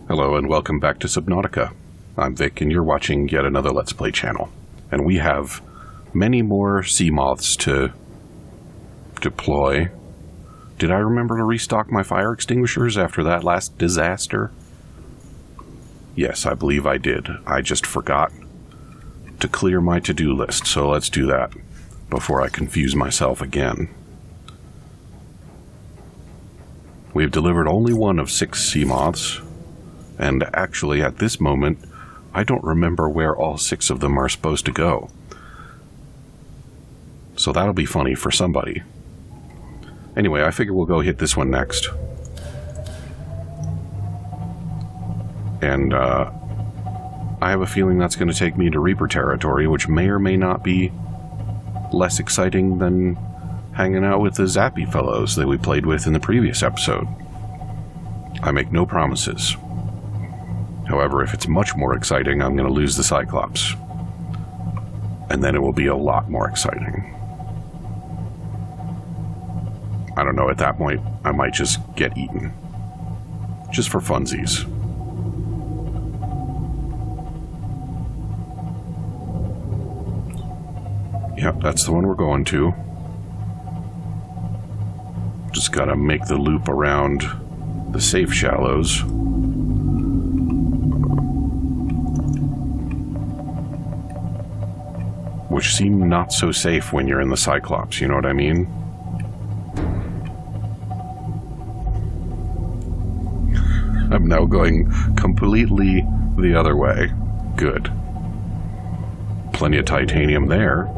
Hello and welcome back to Subnautica. I'm Vic and you're watching yet another Let's Play channel. And we have many more Seamoths to deploy. Did I remember to restock my fire extinguishers after that last disaster? Yes, I believe I did. I just forgot to clear my to-do list, so let's do that before I confuse myself again. We've delivered only one of 6 Seamoths. And actually, at this moment, I don't remember where all 6 of them are supposed to go. So that'll be funny for somebody. Anyway, I figure we'll go hit this one next. And, I have a feeling that's going to take me to Reaper territory, which may or may not be less exciting than hanging out with the Zappy fellows that we played with in the previous episode. I make no promises. However, if it's much more exciting, I'm going to lose the Cyclops. And then it will be a lot more exciting. I don't know, at that point, I might just get eaten. Just for funsies. Yep, that's the one we're going to. Just gotta make the loop around the safe shallows. Which seem not so safe when you're in the Cyclops, you know what I mean? I'm now going completely the other way. Good. Plenty of titanium there.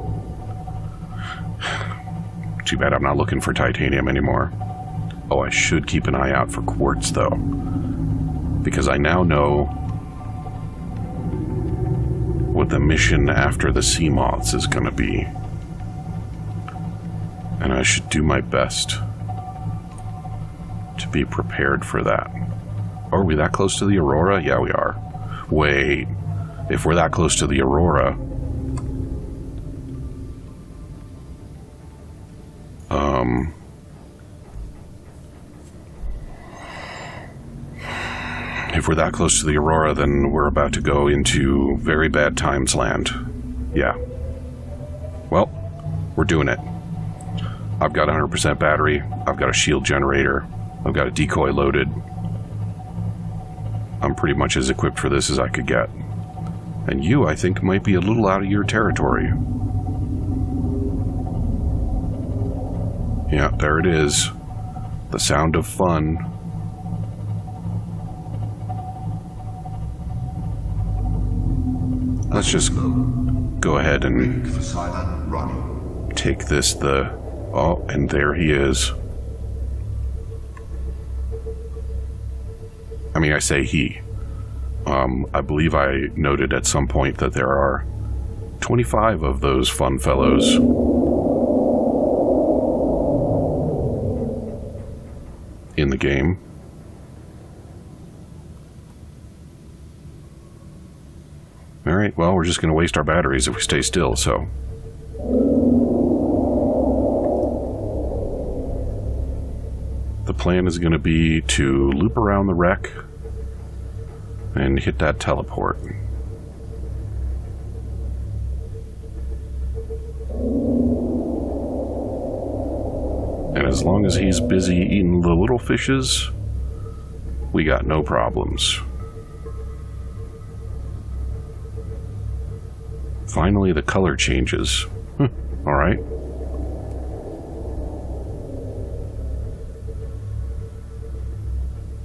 Too bad I'm not looking for titanium anymore. Oh, I should keep an eye out for quartz, though. Because I now know what the mission after the Seamoths is going to be. And I should do my best to be prepared for that. Are we that close to the Aurora? Yeah, we are. Wait, if we're that close to the Aurora... If we're that close to the Aurora, then we're about to go into very bad times land. Yeah. Well, we're doing it. I've got 100% battery. I've got a shield generator. I've got a decoy loaded. I'm pretty much as equipped for this as I could get. And you, I think, might be a little out of your territory. Yeah, there it is. The sound of fun. Let's just go ahead and take this, oh, and there he is. I mean, I say he. I believe I noted at some point that there are 25 of those fun fellows. In the game. Alright, well, we're just going to waste our batteries if we stay still, so... The plan is going to be to loop around the wreck and hit that teleport. And as long as he's busy eating the little fishes, we got no problems. Finally, the color changes. Alright.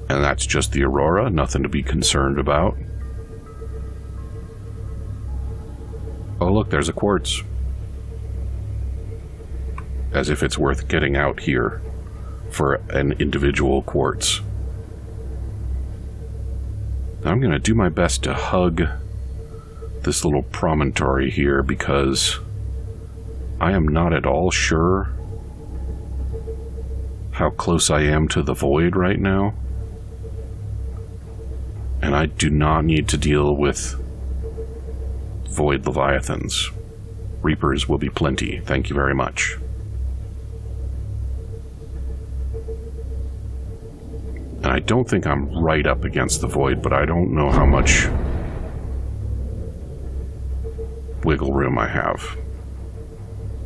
And that's just the Aurora, nothing to be concerned about. Oh look, there's a quartz. As if it's worth getting out here for an individual quartz. I'm going to do my best to hug this little promontory here because I am not at all sure how close I am to the void right now. And I do not need to deal with void leviathans. Reapers will be plenty, thank you very much. And I don't think I'm right up against the void, but I don't know how much wiggle room I have.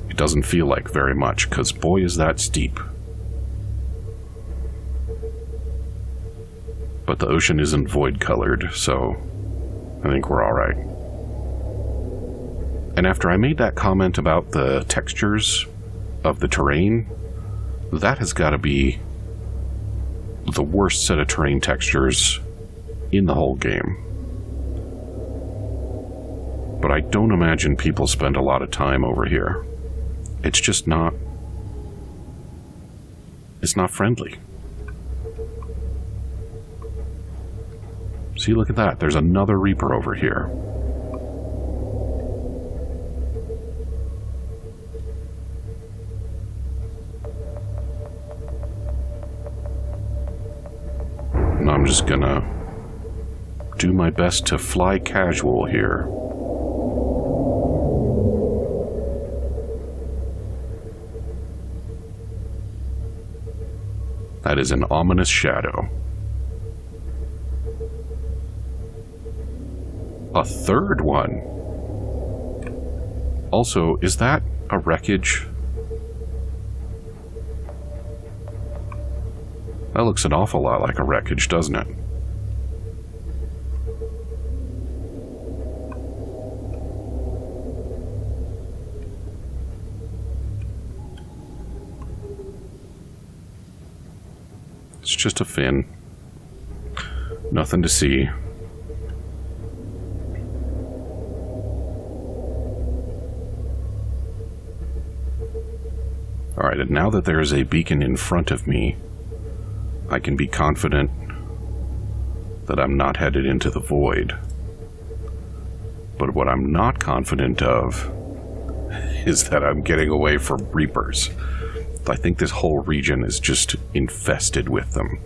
It doesn't feel like very much, because boy is that steep. But the ocean isn't void-colored, so I think we're alright. And after I made that comment about the textures of the terrain, that has got to be the worst set of terrain textures in the whole game. But I don't imagine people spend a lot of time over here. It's just not... It's not friendly. See, look at that. There's another Reaper over here. And I'm just gonna do my best to fly casual here. That is an ominous shadow. A third one. Also, is that a wreckage? That looks an awful lot like a wreckage, doesn't it? It's just a fin. Nothing to see. Alright, and now that there is a beacon in front of me, I can be confident that I'm not headed into the void. But what I'm not confident of is that I'm getting away from Reapers. I think this whole region is just infested with them.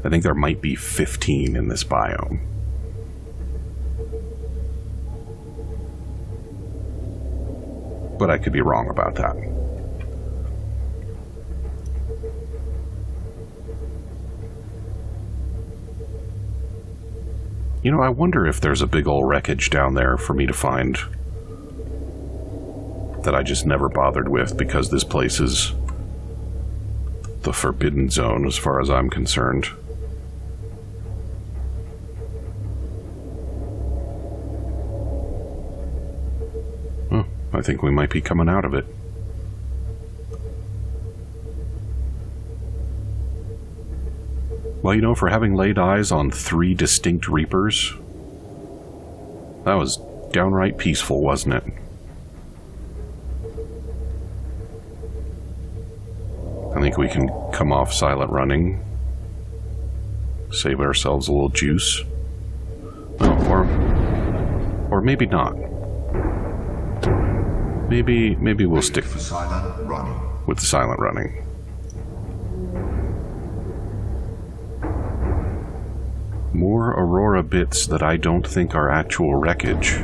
I think there might be 15 in this biome. But I could be wrong about that. You know, I wonder if there's a big old wreckage down there for me to find that I just never bothered with, because this place is the forbidden zone as far as I'm concerned. Oh, I think we might be coming out of it. Well, you know, for having laid eyes on 3 distinct Reapers, that was downright peaceful, wasn't it? I think we can come off silent running, save ourselves a little juice. Oh, or maybe not. Maybe we'll stick with the silent running. More Aurora bits that I don't think are actual wreckage.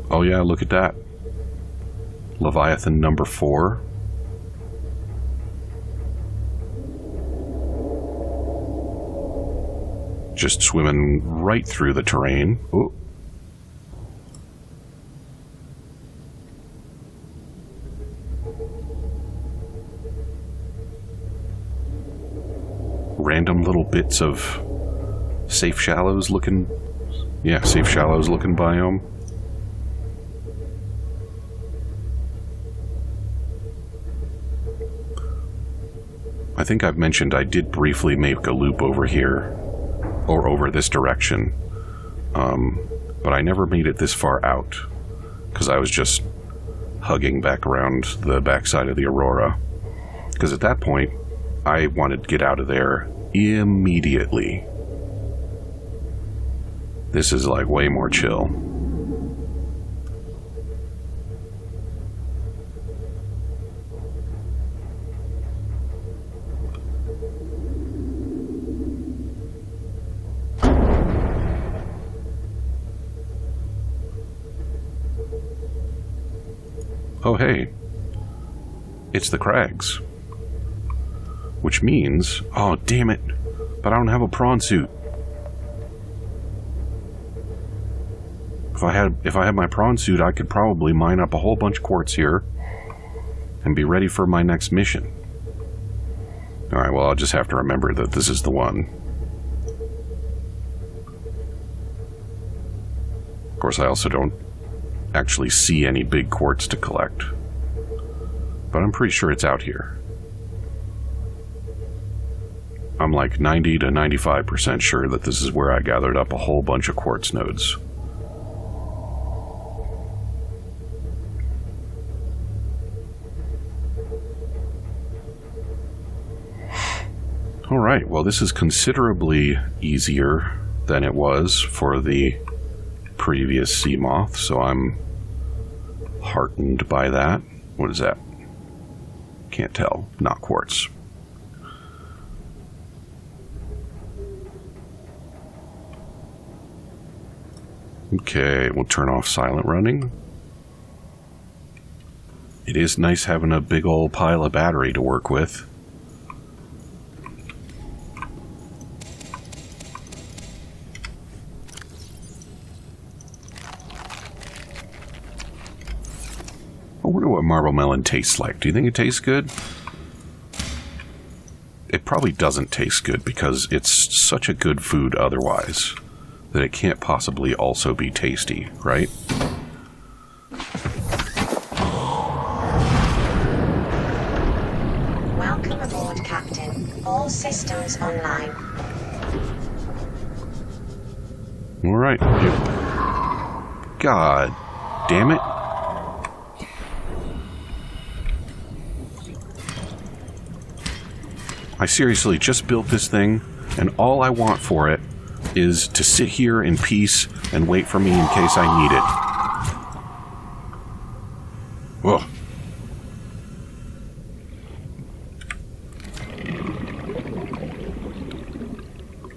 Oh yeah, look at that. Leviathan number 4. Just swimming right through the terrain. Oh. Random little bits of safe shallows looking... Yeah, safe shallows looking biome. I think I've mentioned I did briefly make a loop over here, or over this direction, but I never made it this far out, because I was just hugging back around the backside of the Aurora, because at that point, I wanted to get out of there immediately. This is like way more chill. Oh, hey. It's the crags. Which means... Oh, damn it. But I don't have a prawn suit. If I had my prawn suit, I could probably mine up a whole bunch of quartz here and be ready for my next mission. Alright, well, I'll just have to remember that this is the one. Of course, I also don't actually see any big quartz to collect. But I'm pretty sure it's out here. I'm like 90 to 95% sure that this is where I gathered up a whole bunch of quartz nodes. Alright, well this is considerably easier than it was for the previous Seamoth, so I'm heartened by that. What is that? Can't tell. Not quartz. Okay, we'll turn off silent running. It is nice having a big old pile of battery to work with. I wonder what marble melon tastes like. Do you think it tastes good? It probably doesn't taste good because it's such a good food otherwise that it can't possibly also be tasty, right? Welcome aboard, Captain. All systems online. Alright. God damn it. I seriously just built this thing, and all I want for it is to sit here in peace and wait for me in case I need it. Whoa.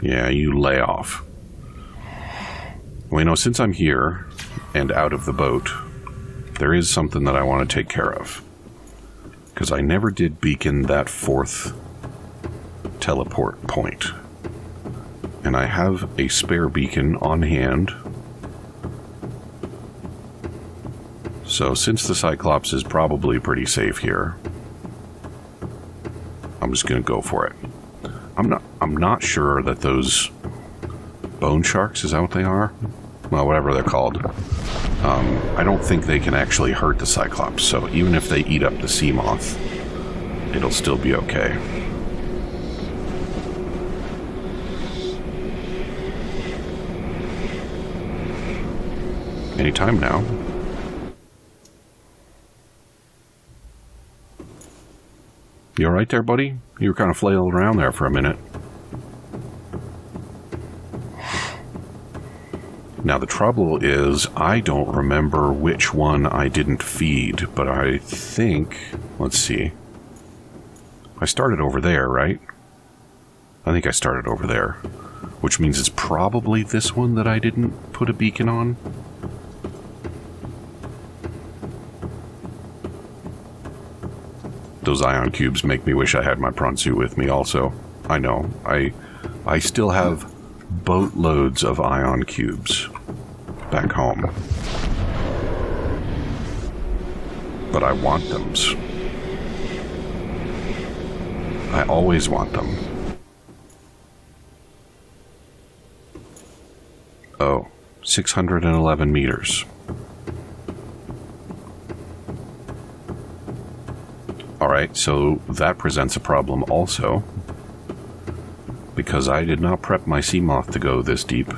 Yeah, you lay off. Well, you know, since I'm here and out of the boat, there is something that I want to take care of. Because I never did beacon that fourth teleport point. And I have a spare beacon on hand. So since the Cyclops is probably pretty safe here, I'm just going to go for it. I'm not sure that those bone sharks, is that what they are? Well, whatever they're called. I don't think they can actually hurt the Cyclops, so even if they eat up the Seamoth, it'll still be okay. Anytime now. You alright there, buddy? You were kind of flailing around there for a minute. Now the trouble is, I don't remember which one I didn't feed, but I think... Let's see. I started over there, right? I think I started over there. Which means it's probably this one that I didn't put a beacon on. Those ion cubes make me wish I had my prawn suit with me also. I know. I still have boatloads of ion cubes back home. But I want them. I always want them. Oh, 611 meters. Alright, so that presents a problem also, because I did not prep my Seamoth to go this deep.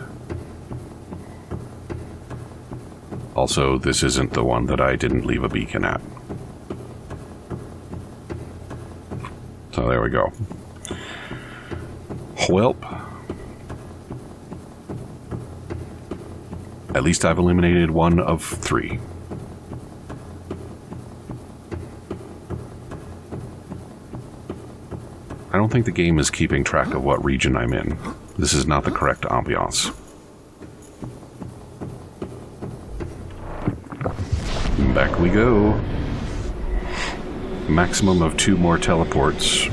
Also, this isn't the one that I didn't leave a beacon at. So there we go. Welp. At least I've eliminated one of 3. I don't think the game is keeping track of what region I'm in. This is not the correct ambiance. Back we go. maximum of 2 more teleports,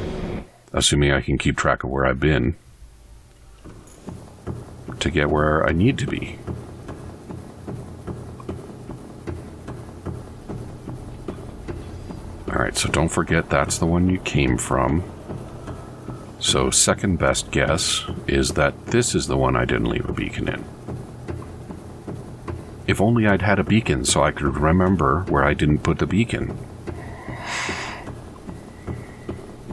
assuming I can keep track of where I've been, to get where I need to be. Alright, so don't forget that's the one you came from. So second best guess is that this is the one I didn't leave a beacon in. If only I'd had a beacon so I could remember where I didn't put the beacon.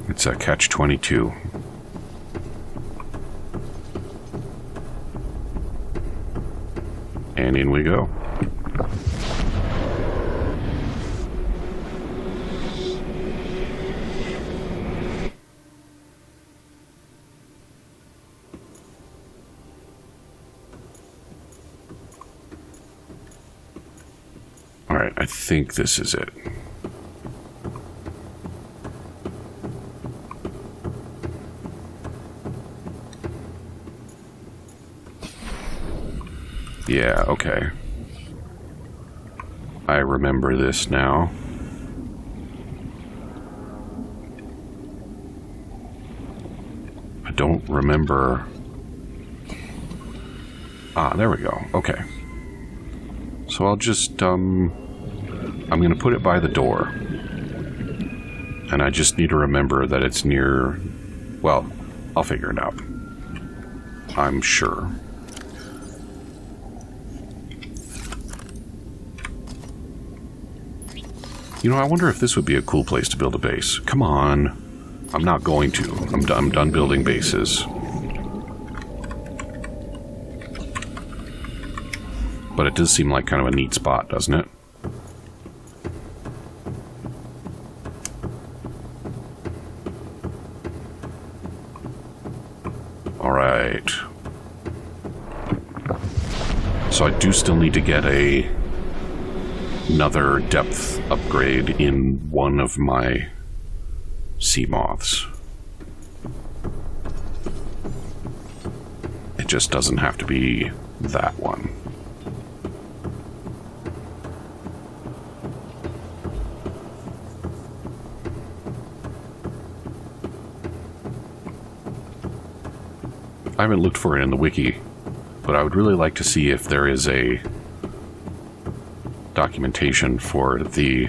It's a catch-22. And in we go. Alright, I think this is it. Yeah, okay. I remember this now. I don't remember... Ah, there we go. Okay. So I'll just, I'm going to put it by the door. And I just need to remember that it's near... Well, I'll figure it out. I'm sure. You know, I wonder if this would be a cool place to build a base. Come on. I'm not going to. I'm done building bases. But it does seem like kind of a neat spot, doesn't it? Alright. So I do still need to get another depth upgrade in one of my Seamoths. It just doesn't have to be that one. I haven't looked for it in the wiki, but I would really like to see if there is a documentation for the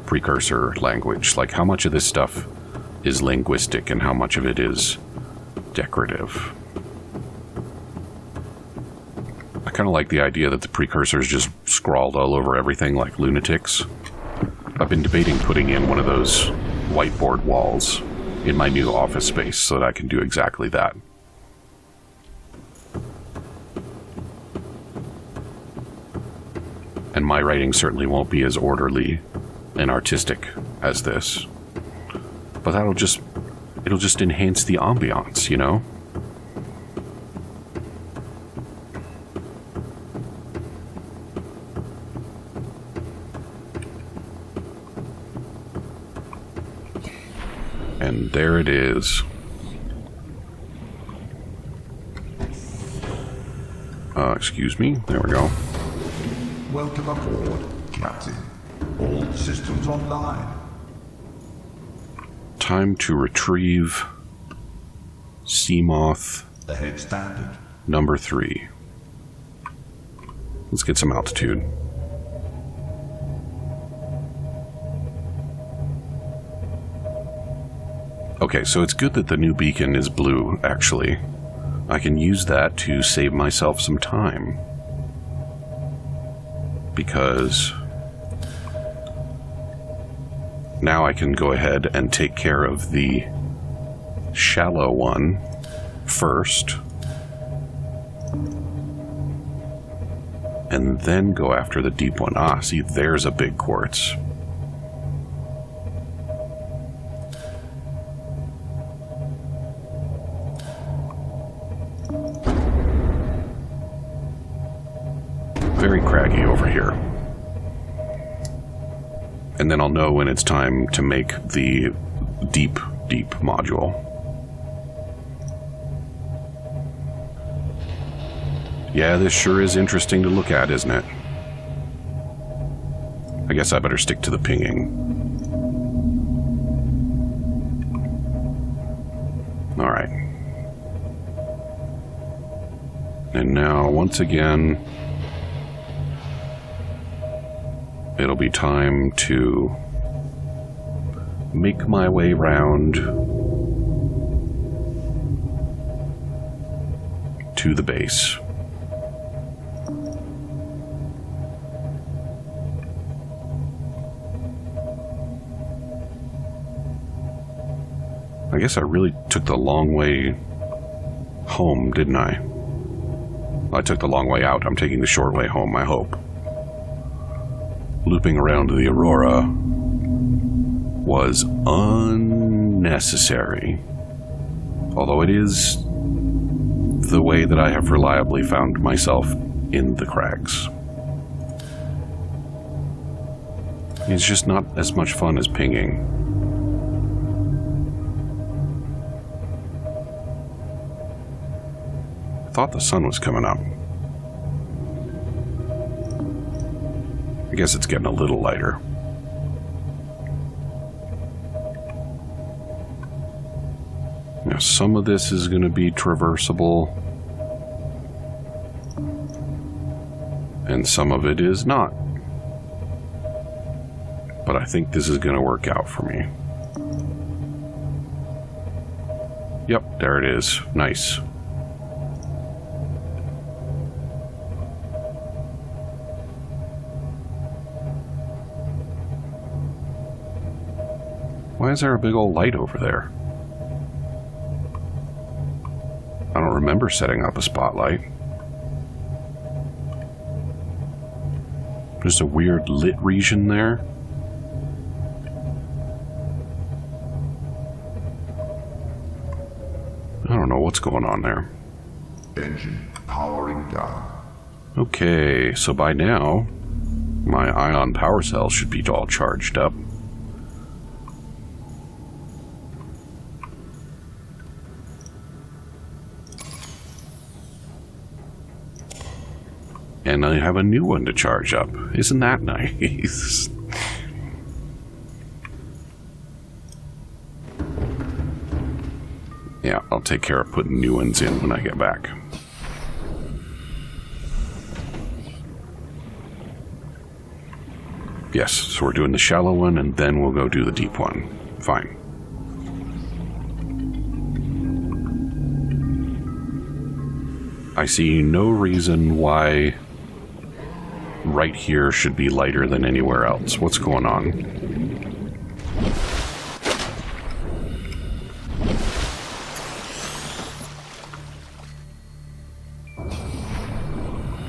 precursor language. Like, how much of this stuff is linguistic and how much of it is decorative. I kind of like the idea that the precursors just scrawled all over everything like lunatics. I've been debating putting in one of those whiteboard walls in my new office space so that I can do exactly that. And my writing certainly won't be as orderly and artistic as this. But it'll just enhance the ambiance, you know? And there it is. Excuse me. There we go. Welcome aboard, Captain. All systems online. Time to retrieve Seamoth Ahead standard. number 3. Let's get some altitude. Okay, so it's good that the new beacon is blue, actually. I can use that to save myself some time. Because now I can go ahead and take care of the shallow one first, and then go after the deep one. Ah, see, there's a big quartz. Very craggy over here. And then I'll know when it's time to make the deep module. Yeah, this sure is interesting to look at, isn't it? I guess I better stick to the pinging. Alright. And now, once again, it'll be time to make my way round to the base. I guess I really took the long way home, didn't I? I took the long way out. I'm taking the short way home, I hope. Looping around the Aurora was unnecessary. Although it is the way that I have reliably found myself in the crags. It's just not as much fun as pinging. I thought the sun was coming up. I guess it's getting a little lighter. Now, some of this is going to be traversable, and some of it is not. But I think this is going to work out for me. Yep, there it is. Nice. Why is there a big old light over there? I don't remember setting up a spotlight. Just a weird lit region there. I don't know what's going on there. Engine powering down. Okay, so by now, my ion power cell should be all charged up. And I have a new one to charge up. Isn't that nice? Yeah, I'll take care of putting new ones in when I get back. Yes, so we're doing the shallow one, and then we'll go do the deep one. Fine. I see no reason why right here should be lighter than anywhere else. What's going on?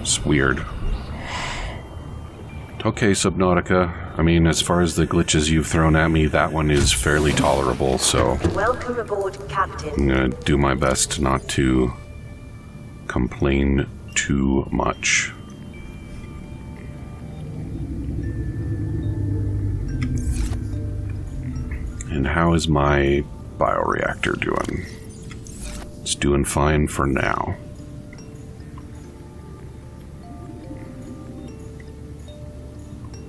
It's weird. Okay, Subnautica. I mean, as far as the glitches you've thrown at me, that one is fairly tolerable, so Welcome aboard, Captain. I'm gonna do my best not to complain too much. And how is my bioreactor doing? It's doing fine for now.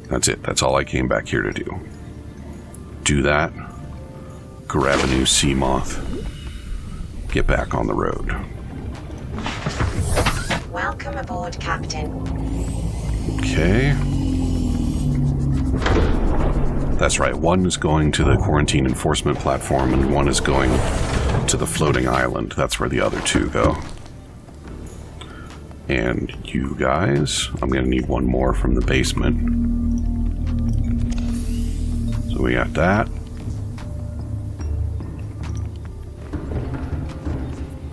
That's it. That's all I came back here to do. Do that. Grab a new Seamoth. Get back on the road. Welcome aboard, Captain. Okay. That's right. One is going to the quarantine enforcement platform, and one is going to the floating island. That's where the other two go. And you guys, I'm going to need one more from the basement. So we got that.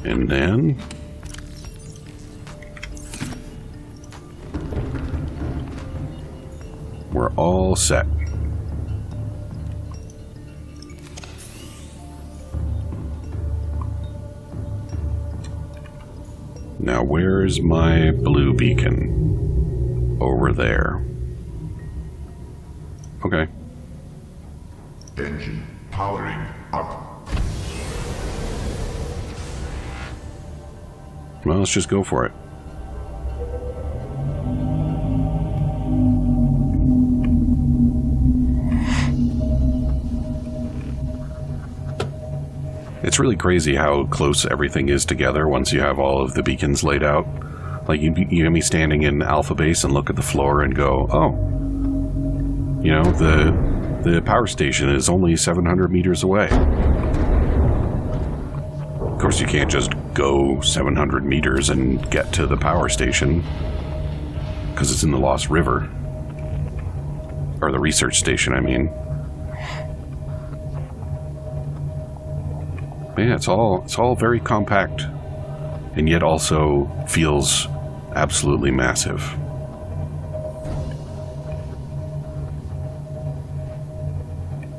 And then we're all set. Now, where's my blue beacon? Over there. Okay. Engine powering up. Well, let's just go for it. It's really crazy how close everything is together once you have all of the beacons laid out. Like, you can be standing in Alpha Base and look at the floor and go, oh, you know, the power station is only 700 meters away. Of course, you can't just go 700 meters and get to the power station, because it's in the Lost River. Or the research station, I mean. But yeah, it's all very compact, and yet also feels absolutely massive.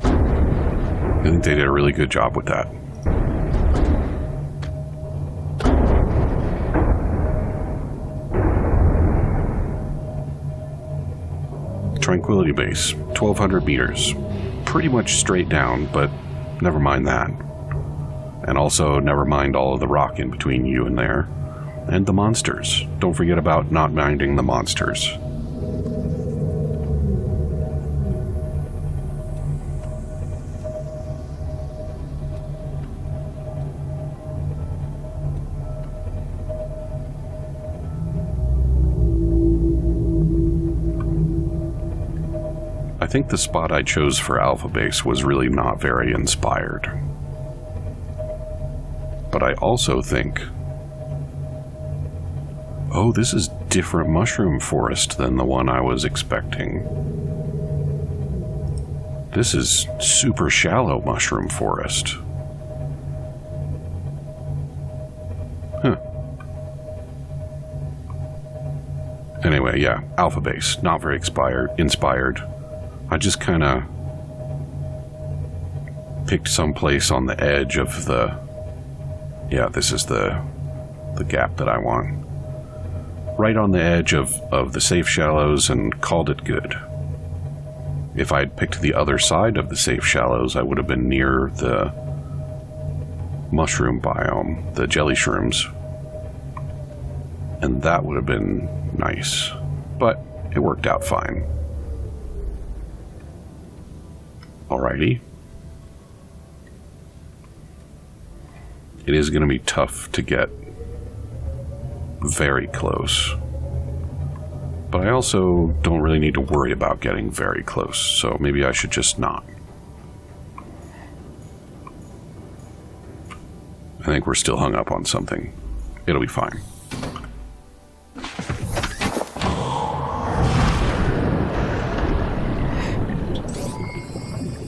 I think they did a really good job with that. Tranquility Base, 1,200 meters. Pretty much straight down, but never mind that. And also, never mind all of the rock in between you and there. And the monsters. Don't forget about not minding the monsters. I think the spot I chose for Alpha Base was really not very inspired. But I also think... oh, this is different mushroom forest than the one I was expecting. This is super shallow mushroom forest. Huh. Anyway, yeah, Alpha Base, not very inspired. I just kind of picked some place on the edge of the... yeah, this is the gap that I want. Right on the edge of the safe shallows, and called it good. If I'd picked the other side of the safe shallows, I would have been near the mushroom biome, the jelly shrooms. And that would have been nice. But it worked out fine. Alrighty. It is going to be tough to get very close. But I also don't really need to worry about getting very close, so maybe I should just not. I think we're still hung up on something. It'll be fine.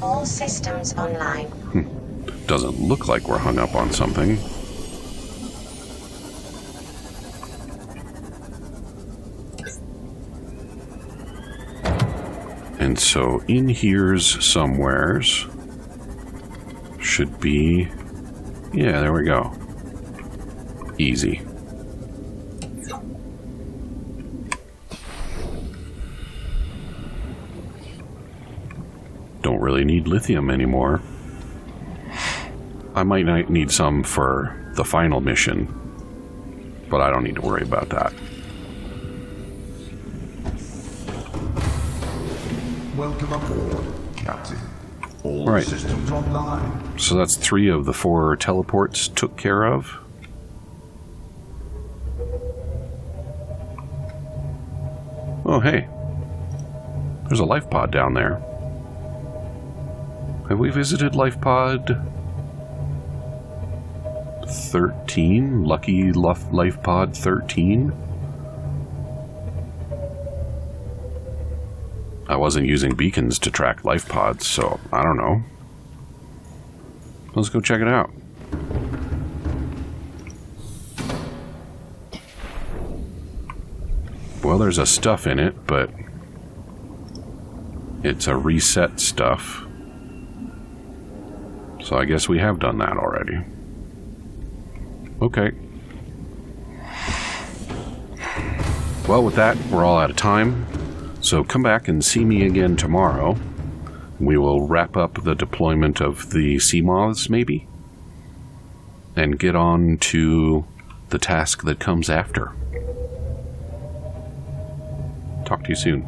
All systems online. Doesn't look like we're hung up on something. And so in here's somewheres should be... yeah, there we go. Easy. Don't really need lithium anymore. I might not need some for the final mission, but I don't need to worry about that. Welcome aboard, Captain. All Right. systems online. So that's 3 of the 4 teleports took care of. Oh, hey. There's a life pod down there. Have we visited life pod 13? Lucky life pod 13? I wasn't using beacons to track life pods, so I don't know. Let's go check it out. Well, there's a stuff in it, but it's a reset stuff. So I guess we have done that already. Okay. Well, with that, we're all out of time. So come back and see me again tomorrow. We will wrap up the deployment of the Seamoths, maybe, and get on to the task that comes after. Talk to you soon.